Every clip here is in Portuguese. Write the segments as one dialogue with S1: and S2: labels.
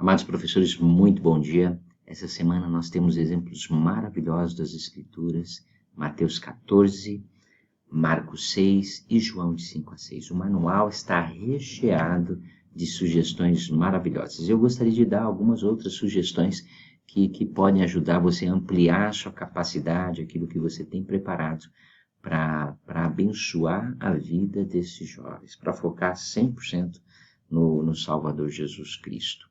S1: Amados professores, muito bom dia. Essa semana nós temos exemplos maravilhosos das Escrituras, Mateus 14, Marcos 6 e João de 5 a 6. O manual está recheado de sugestões maravilhosas. Eu gostaria de dar algumas outras sugestões que podem ajudar você a ampliar a sua capacidade, aquilo que você tem preparado para abençoar a vida desses jovens, para focar 100% no Salvador Jesus Cristo.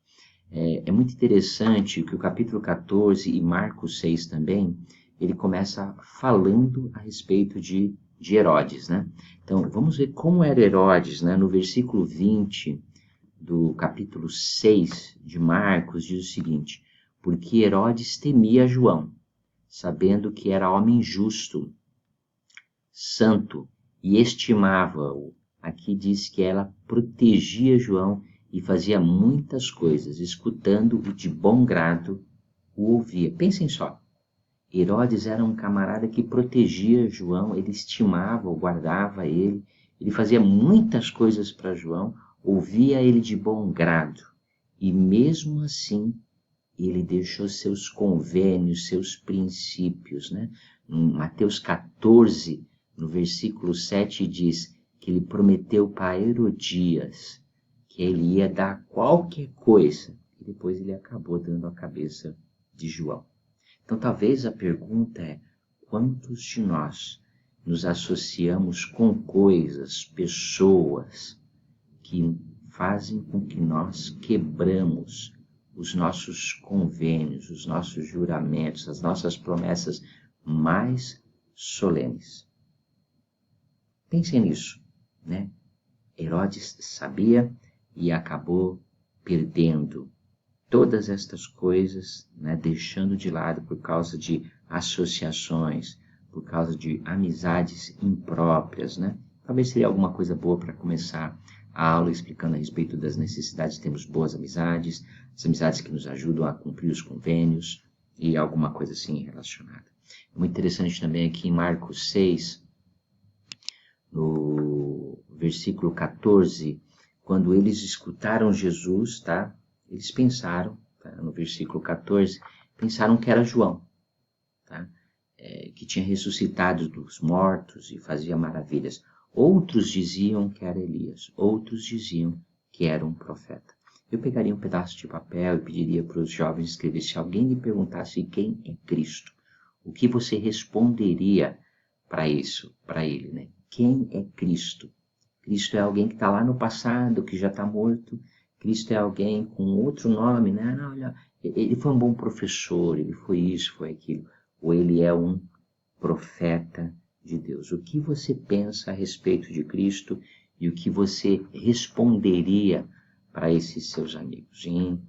S1: É muito interessante que o capítulo 14 e Marcos 6 também, ele começa falando a respeito de Herodes, né? Então, vamos ver como era Herodes, né? No versículo 20 do capítulo 6 de Marcos, diz o seguinte: porque Herodes temia João, sabendo que era homem justo, santo, e estimava-o. Aqui diz que ela protegia João e fazia muitas coisas, escutando-o de bom grado, o ouvia. Pensem só, Herodes era um camarada que protegia João, ele estimava-o, guardava ele fazia muitas coisas para João, ouvia ele de bom grado, e mesmo assim, ele deixou seus convênios, seus princípios, né? Em Mateus 14, no versículo 7, diz que ele prometeu para Herodias que ele ia dar qualquer coisa, e depois ele acabou dando a cabeça de João. Então, talvez a pergunta é: quantos de nós nos associamos com coisas, pessoas, que fazem com que nós quebramos os nossos convênios, os nossos juramentos, as nossas promessas mais solenes? Pensem nisso, né? Herodes sabia e acabou perdendo todas estas coisas, né, deixando de lado por causa de associações, por causa de amizades impróprias, né? Talvez seria alguma coisa boa para começar a aula explicando a respeito das necessidades de termos boas amizades, as amizades que nos ajudam a cumprir os convênios e alguma coisa assim relacionada. Muito interessante também aqui em Marcos 6, no versículo 14, quando eles escutaram Jesus, tá? Eles pensaram, tá? No versículo 14, pensaram que era João, tá? Que tinha ressuscitado dos mortos e fazia maravilhas. Outros diziam que era Elias, outros diziam que era um profeta. Eu pegaria um pedaço de papel e pediria para os jovens escrever: se alguém lhe perguntasse quem é Cristo, o que você responderia para isso, para ele, né? Quem é Cristo? Cristo é alguém que está lá no passado, que já está morto. Cristo é alguém com outro nome, né? Não, olha, ele foi um bom professor, ele foi isso, foi aquilo. Ou ele é um profeta de Deus. O que você pensa a respeito de Cristo e o que você responderia para esses seus amigos? Em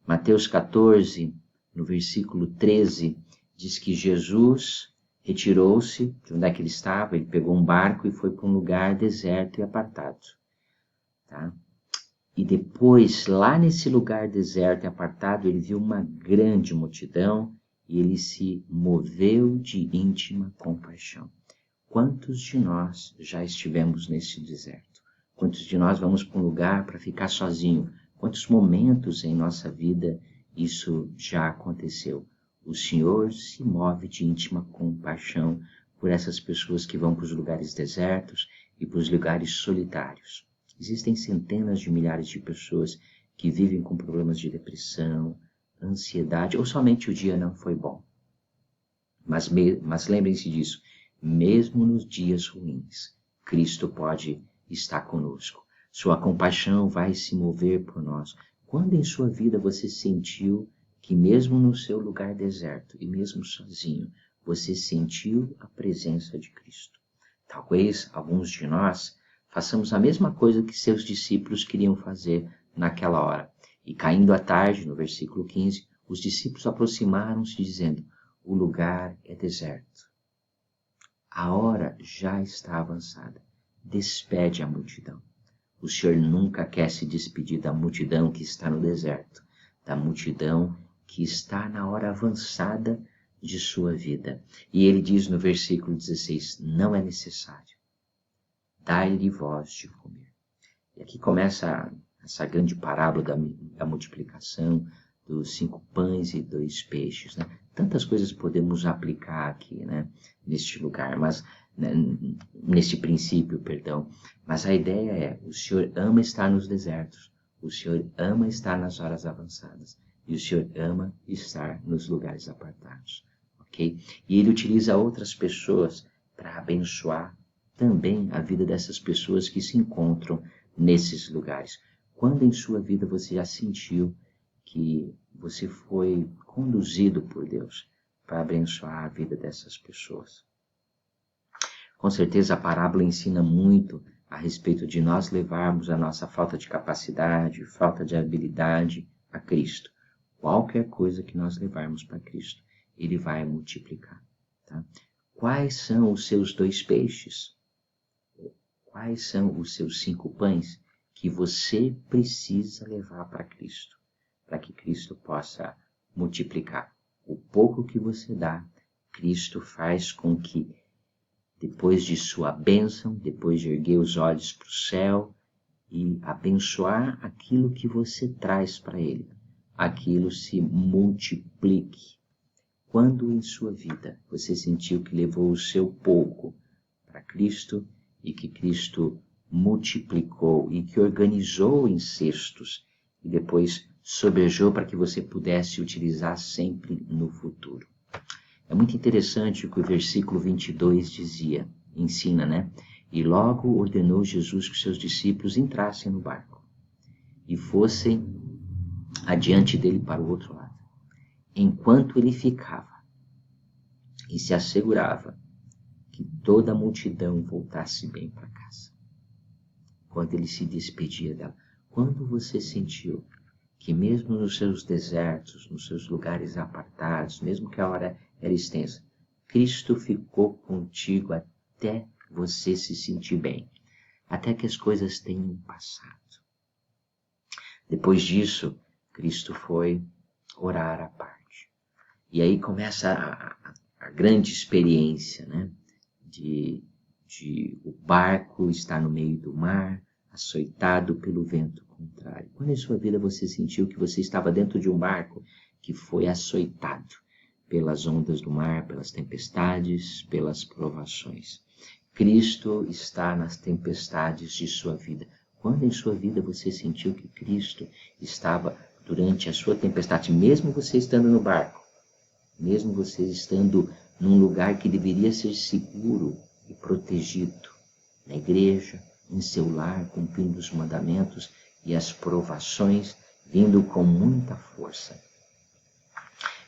S1: Mateus 14, no versículo 13, diz que Jesus retirou-se de onde é que ele estava, ele pegou um barco e foi para um lugar deserto e apartado. Tá? E depois, lá nesse lugar deserto e apartado, ele viu uma grande multidão e ele se moveu de íntima compaixão. Quantos de nós já estivemos nesse deserto? Quantos de nós vamos para um lugar para ficar sozinho? Quantos momentos em nossa vida isso já aconteceu? O Senhor se move de íntima compaixão por essas pessoas que vão para os lugares desertos e para os lugares solitários. Existem centenas de milhares de pessoas que vivem com problemas de depressão, ansiedade, ou somente o dia não foi bom. Mas lembrem-se disso, mesmo nos dias ruins, Cristo pode estar conosco. Sua compaixão vai se mover por nós. Quando em sua vida você sentiu que mesmo no seu lugar deserto e mesmo sozinho, você sentiu a presença de Cristo? Talvez alguns de nós façamos a mesma coisa que seus discípulos queriam fazer naquela hora. E caindo a tarde, no versículo 15, os discípulos aproximaram-se dizendo: o lugar é deserto. A hora já está avançada. Despede a multidão. O Senhor nunca quer se despedir da multidão que está no deserto, da multidão que está na hora avançada de sua vida. E ele diz no versículo 16, não é necessário. Dai-lhe vós de comer. E aqui começa essa grande parábola da multiplicação dos 5 pães e 2 peixes, né? Tantas coisas podemos aplicar aqui, né? Neste lugar, mas né, neste princípio, perdão. Mas a ideia é, o Senhor ama estar nos desertos, o Senhor ama estar nas horas avançadas, e o Senhor ama estar nos lugares apartados, ok? E Ele utiliza outras pessoas para abençoar também a vida dessas pessoas que se encontram nesses lugares. Quando em sua vida você já sentiu que você foi conduzido por Deus para abençoar a vida dessas pessoas? Com certeza a parábola ensina muito a respeito de nós levarmos a nossa falta de capacidade, falta de habilidade a Cristo. Qualquer coisa que nós levarmos para Cristo, Ele vai multiplicar. Tá? Quais são os seus 2 peixes? Quais são os seus 5 pães que você precisa levar para Cristo, para que Cristo possa multiplicar? O pouco que você dá, Cristo faz com que, depois de sua bênção, depois de erguer os olhos para o céu e abençoar aquilo que você traz para Ele, aquilo se multiplique. Quando em sua vida você sentiu que levou o seu pouco para Cristo e que Cristo multiplicou e que organizou em cestos e depois sobejou para que você pudesse utilizar sempre no futuro. É muito interessante o que o versículo 22 dizia, ensina, né? E logo ordenou Jesus que seus discípulos entrassem no barco e fossem adiante dele para o outro lado, enquanto ele ficava e se assegurava que toda a multidão voltasse bem para casa. Quando ele se despedia dela, quando você sentiu que mesmo nos seus desertos, nos seus lugares apartados, mesmo que a hora era extensa, Cristo ficou contigo até você se sentir bem, até que as coisas tenham passado. Depois disso, Cristo foi orar à parte. E aí começa a grande experiência, né? De o barco estar no meio do mar, açoitado pelo vento contrário. Quando em sua vida você sentiu que você estava dentro de um barco que foi açoitado pelas ondas do mar, pelas tempestades, pelas provações? Cristo está nas tempestades de sua vida. Quando em sua vida você sentiu que Cristo estava durante a sua tempestade, mesmo você estando no barco, mesmo você estando num lugar que deveria ser seguro e protegido, na igreja, em seu lar, cumprindo os mandamentos e as provações vindo com muita força.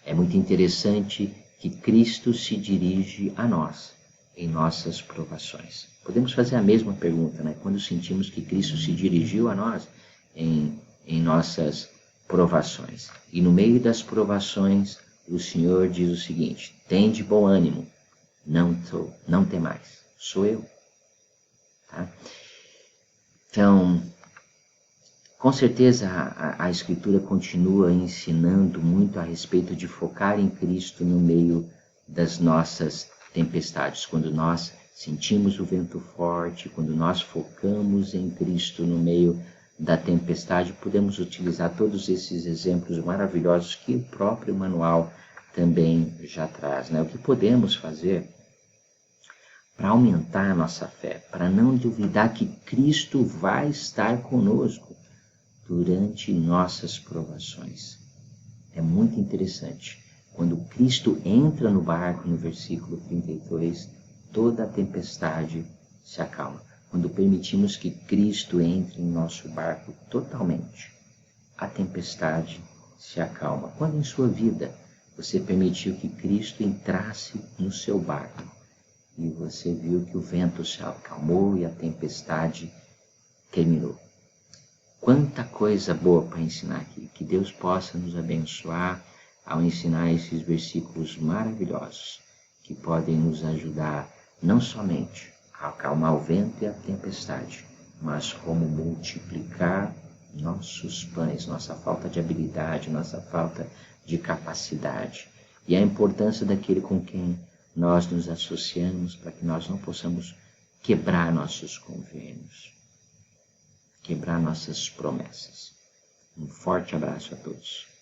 S1: É muito interessante que Cristo se dirige a nós em nossas provações. Podemos fazer a mesma pergunta, né? Quando sentimos que Cristo se dirigiu a nós em nossas provações. E no meio das provações, o Senhor diz o seguinte: tende bom ânimo, não temais, sou eu. Tá? Então, com certeza a Escritura continua ensinando muito a respeito de focar em Cristo no meio das nossas tempestades. Quando nós sentimos o vento forte, quando nós focamos em Cristo no meio da tempestade, podemos utilizar todos esses exemplos maravilhosos que o próprio manual também já traz, né? O que podemos fazer para aumentar a nossa fé, para não duvidar que Cristo vai estar conosco durante nossas provações. É muito interessante. Quando Cristo entra no barco, no versículo 32, toda a tempestade se acalma. Quando permitimos que Cristo entre em nosso barco totalmente, a tempestade se acalma. Quando em sua vida você permitiu que Cristo entrasse no seu barco e você viu que o vento se acalmou e a tempestade terminou. Quanta coisa boa para ensinar aqui. Que Deus possa nos abençoar ao ensinar esses versículos maravilhosos que podem nos ajudar não somente a acalmar o vento e a tempestade, mas como multiplicar nossos pães, nossa falta de habilidade, nossa falta de capacidade e a importância daquele com quem nós nos associamos para que nós não possamos quebrar nossos convênios. quebrar nossas promessas. Um forte abraço a todos.